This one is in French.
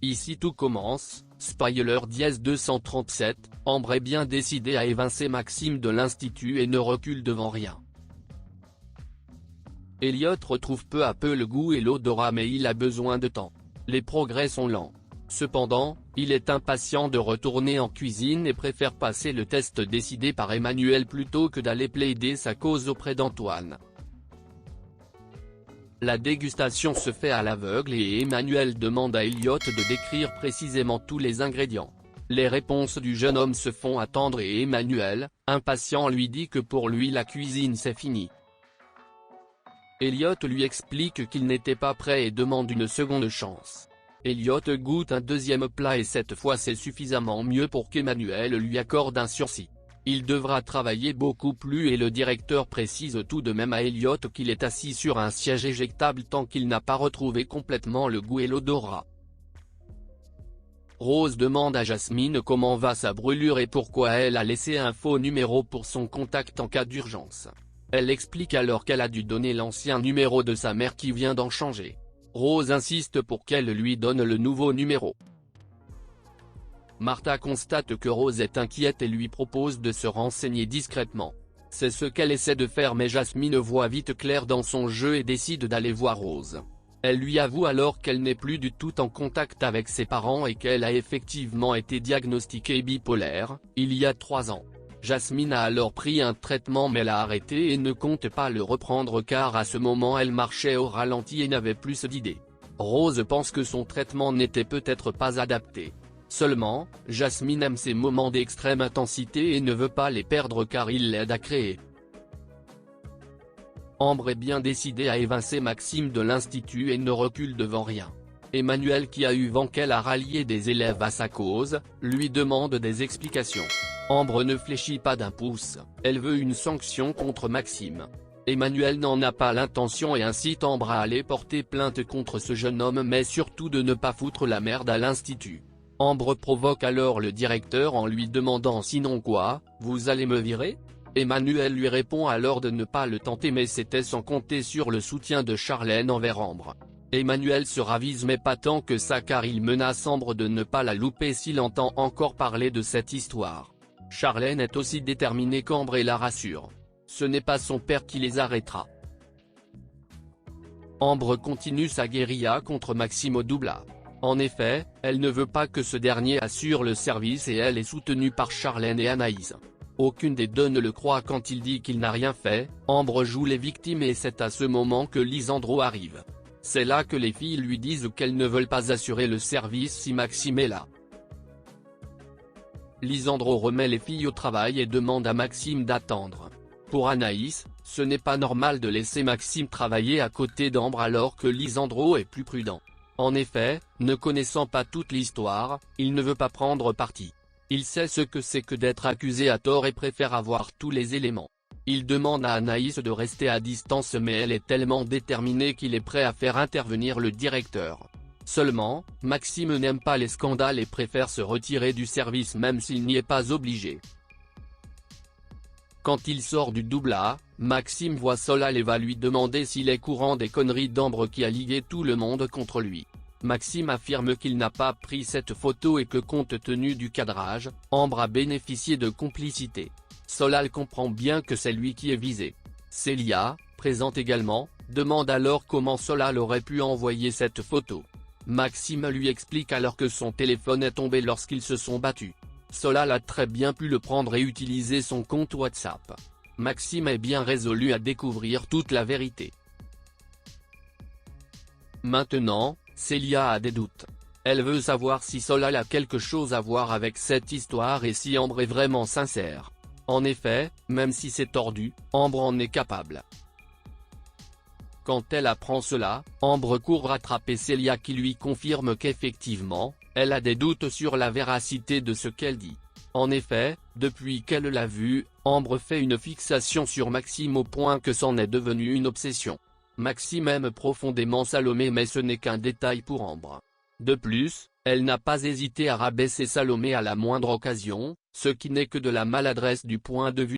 Ici tout commence, spoiler dièse 237, Ambre est bien décidée à évincer Maxime de l'institut et ne recule devant rien. Elliot retrouve peu à peu le goût et l'odorat mais il a besoin de temps. Les progrès sont lents. Cependant, il est impatient de retourner en cuisine et préfère passer le test décidé par Emmanuel plutôt que d'aller plaider sa cause auprès d'Antoine. La dégustation se fait à l'aveugle et Emmanuel demande à Elliot de décrire précisément tous les ingrédients. Les réponses du jeune homme se font attendre et Emmanuel, impatient lui dit que pour lui la cuisine c'est fini. Elliot lui explique qu'il n'était pas prêt et demande une seconde chance. Elliot goûte un deuxième plat et cette fois c'est suffisamment mieux pour qu'Emmanuel lui accorde un sursis. Il devra travailler beaucoup plus et le directeur précise tout de même à Elliot qu'il est assis sur un siège éjectable tant qu'il n'a pas retrouvé complètement le goût et l'odorat. Rose demande à Jasmine comment va sa brûlure et pourquoi elle a laissé un faux numéro pour son contact en cas d'urgence. Elle explique alors qu'elle a dû donner l'ancien numéro de sa mère qui vient d'en changer. Rose insiste pour qu'elle lui donne le nouveau numéro. Martha constate que Rose est inquiète et lui propose de se renseigner discrètement. C'est ce qu'elle essaie de faire mais Jasmine voit vite clair dans son jeu et décide d'aller voir Rose. Elle lui avoue alors qu'elle n'est plus du tout en contact avec ses parents et qu'elle a effectivement été diagnostiquée bipolaire, il y a 3 ans. Jasmine a alors pris un traitement mais l'a arrêté et ne compte pas le reprendre car à ce moment elle marchait au ralenti et n'avait plus d'idées. Rose pense que son traitement n'était peut-être pas adapté. Seulement, Jasmine aime ces moments d'extrême intensité et ne veut pas les perdre car ils l'aident à créer. Ambre est bien décidée à évincer Maxime de l'institut et ne recule devant rien. Emmanuel qui a eu vent qu'elle a rallié des élèves à sa cause, lui demande des explications. Ambre ne fléchit pas d'un pouce, elle veut une sanction contre Maxime. Emmanuel n'en a pas l'intention et incite Ambre à aller porter plainte contre ce jeune homme mais surtout de ne pas foutre la merde à l'institut. Ambre provoque alors le directeur en lui demandant sinon quoi, vous allez me virer ? Emmanuel lui répond alors de ne pas le tenter mais c'était sans compter sur le soutien de Charlène envers Ambre. Emmanuel se ravise mais pas tant que ça car il menace Ambre de ne pas la louper s'il entend encore parler de cette histoire. Charlène est aussi déterminée qu'Ambre et la rassure. Ce n'est pas son père qui les arrêtera. Ambre continue sa guérilla contre Maxime au Doubla. En effet, elle ne veut pas que ce dernier assure le service et elle est soutenue par Charlène et Anaïs. Aucune des deux ne le croit quand il dit qu'il n'a rien fait, Ambre joue les victimes et c'est à ce moment que Lisandro arrive. C'est là que les filles lui disent qu'elles ne veulent pas assurer le service si Maxime est là. Lisandro remet les filles au travail et demande à Maxime d'attendre. Pour Anaïs, ce n'est pas normal de laisser Maxime travailler à côté d'Ambre alors que Lisandro est plus prudent. En effet, ne connaissant pas toute l'histoire, il ne veut pas prendre parti. Il sait ce que c'est que d'être accusé à tort et préfère avoir tous les éléments. Il demande à Anaïs de rester à distance mais elle est tellement déterminée qu'il est prêt à faire intervenir le directeur. Seulement, Maxime n'aime pas les scandales et préfère se retirer du service même s'il n'y est pas obligé. Quand il sort du Doubla, Maxime voit Solal et va lui demander s'il est courant des conneries d'Ambre qui a ligué tout le monde contre lui. Maxime affirme qu'il n'a pas pris cette photo et que compte tenu du cadrage, Ambre a bénéficié de complicité. Solal comprend bien que c'est lui qui est visé. Célia, présente également, demande alors comment Solal aurait pu envoyer cette photo. Maxime lui explique alors que son téléphone est tombé lorsqu'ils se sont battus. Solal a très bien pu le prendre et utiliser son compte WhatsApp. Maxime est bien résolu à découvrir toute la vérité. Maintenant, Célia a des doutes. Elle veut savoir si Solal a quelque chose à voir avec cette histoire et si Ambre est vraiment sincère. En effet, même si c'est tordu, Ambre en est capable. Quand elle apprend cela, Ambre court rattraper Célia qui lui confirme qu'effectivement, elle a des doutes sur la véracité de ce qu'elle dit. En effet, depuis qu'elle l'a vu, Ambre fait une fixation sur Maxime au point que c'en est devenu une obsession. Maxime aime profondément Salomé mais ce n'est qu'un détail pour Ambre. De plus, elle n'a pas hésité à rabaisser Salomé à la moindre occasion, ce qui n'est que de la maladresse du point de vue